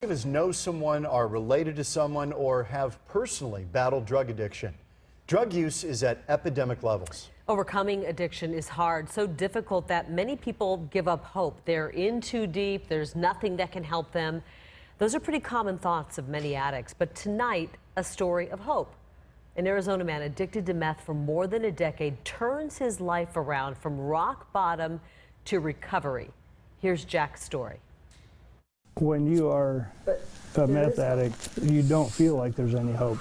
Is know someone, are related to someone, or have personally battled drug addiction. Drug use is at epidemic levels. Overcoming addiction is hard, so difficult that many people give up hope. They're in too deep, there's nothing that can help them. Those are pretty common thoughts of many addicts. But tonight, a story of hope. An Arizona man addicted to meth for more than a decade turns his life around from rock bottom to recovery. Here's Jack's story. When you are a meth addict, you don't feel like there's any hope.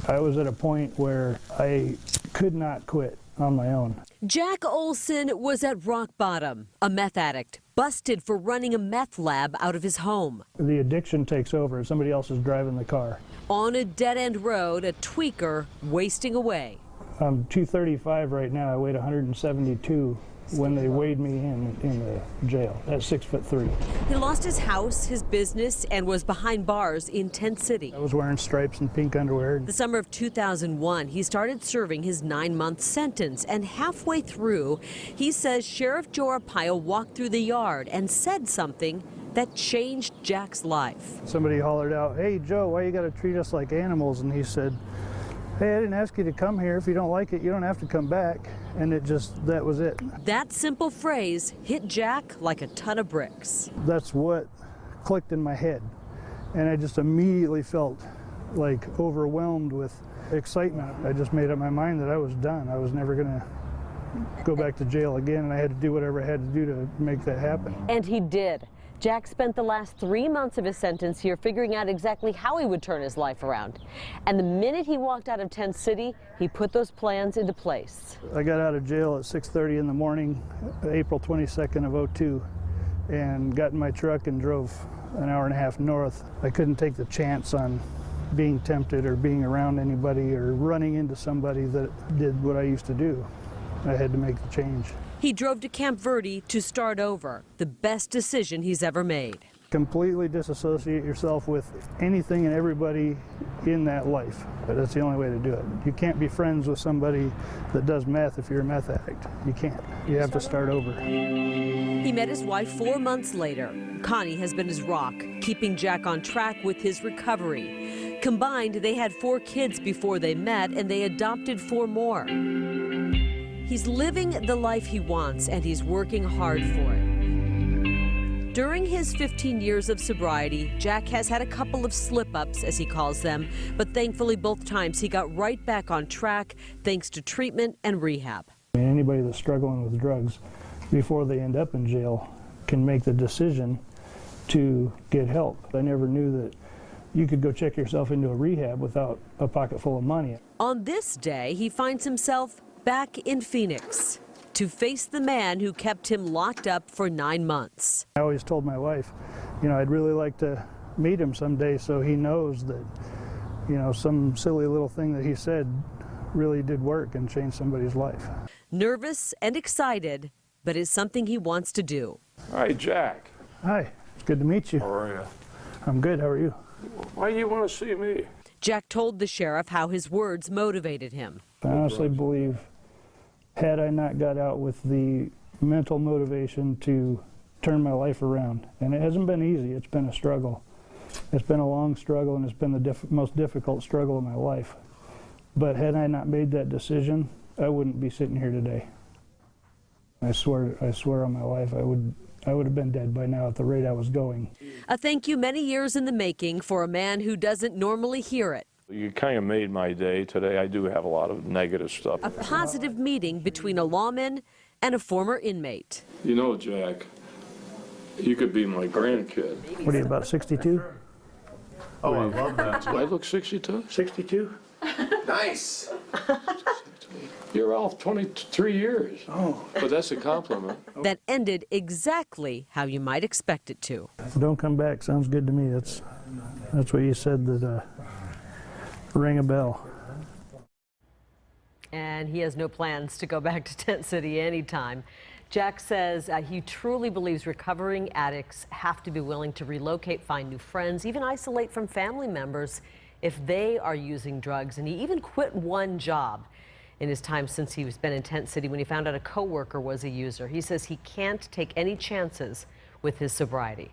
I was at a point where I could not quit on my own. Jack Olson was at rock bottom, a meth addict, busted for running a meth lab out of his home. The addiction takes over. Somebody else is driving the car. On a dead-end road, a tweaker wasting away. I'm 235 right now. I weighed 172 when they weighed me in the jail at 6'3". He lost his house, his business, and was behind bars in Tent City. I was wearing stripes and pink underwear. The summer of 2001, he started serving his 9-month sentence, and halfway through, he says Sheriff Arpaio walked through the yard and said something that changed Jack's life. Somebody hollered out, "Hey Joe, why you gotta treat us like animals?" And he said, "Hey, I didn't ask you to come here. If you don't like it, you don't have to come back." And that was it. That simple phrase hit Jack like a ton of bricks. That's what clicked in my head. And I just immediately felt like overwhelmed with excitement. I just made up my mind that I was done. I was never gonna go back to jail again, and I had to do whatever I had to do to make that happen. And he did. Jack spent the last 3 months of his sentence here figuring out exactly how he would turn his life around. And the minute he walked out of Tent City, he put those plans into place. I got out of jail at 6:30 in the morning, April 22nd of '02, and got in my truck and drove an hour and a half north. I couldn't take the chance on being tempted or being around anybody or running into somebody that did what I used to do. I had to make the change. He drove to Camp Verde to start over, the best decision he's ever made. Completely disassociate yourself with anything and everybody in that life. That's the only way to do it. You can't be friends with somebody that does meth if you're a meth addict. You can't. You have to start over. He met his wife 4 months later. Connie has been his rock, keeping Jack on track with his recovery. Combined, they had 4 kids before they met, and they adopted 4 more. He's living the life he wants, and he's working hard for it. During his 15 years of sobriety, Jack has had a couple of slip-ups, as he calls them, but thankfully both times he got right back on track thanks to treatment and rehab. Anybody that's struggling with drugs before they end up in jail can make the decision to get help. I never knew that you could go check yourself into a rehab without a pocket full of money. On this day, he finds himself back in Phoenix to face the man who kept him locked up for 9 months. I always told my wife, you know, I'd really like to meet him someday so he knows that, you know, some silly little thing that he said really did work and change somebody's life. Nervous and excited, but it's something he wants to do. Hi, Jack. Hi, it's good to meet you. How are you? I'm good, how are you? Why do you want to see me? Jack told the sheriff how his words motivated him. I honestly believe, had I not got out with the mental motivation to turn my life around, and it hasn't been easy, it's been a struggle. It's been a long struggle, and it's been the most difficult struggle of my life. But had I not made that decision, I wouldn't be sitting here today. I swear on my life, I would have been dead by now at the rate I was going. A thank you many years in the making for a man who doesn't normally hear it. You kind of made my day today. I do have a lot of negative stuff. A positive meeting between a lawman and a former inmate. You know, Jack, you could be my grandkid. What are you, about 62? Oh, I love that. Do I look 62? 62? Nice. You're off 23 years. Oh. But that's a compliment. That ended exactly how you might expect it to. Don't come back, sounds good to me. That's what you said, that ring a bell. And he has no plans to go back to Tent City anytime. Jack says he truly believes recovering addicts have to be willing to relocate, find new friends, even isolate from family members if they are using drugs. And he even quit one job in his time since he's been in Tent City when he found out a coworker was a user. He says he can't take any chances with his sobriety.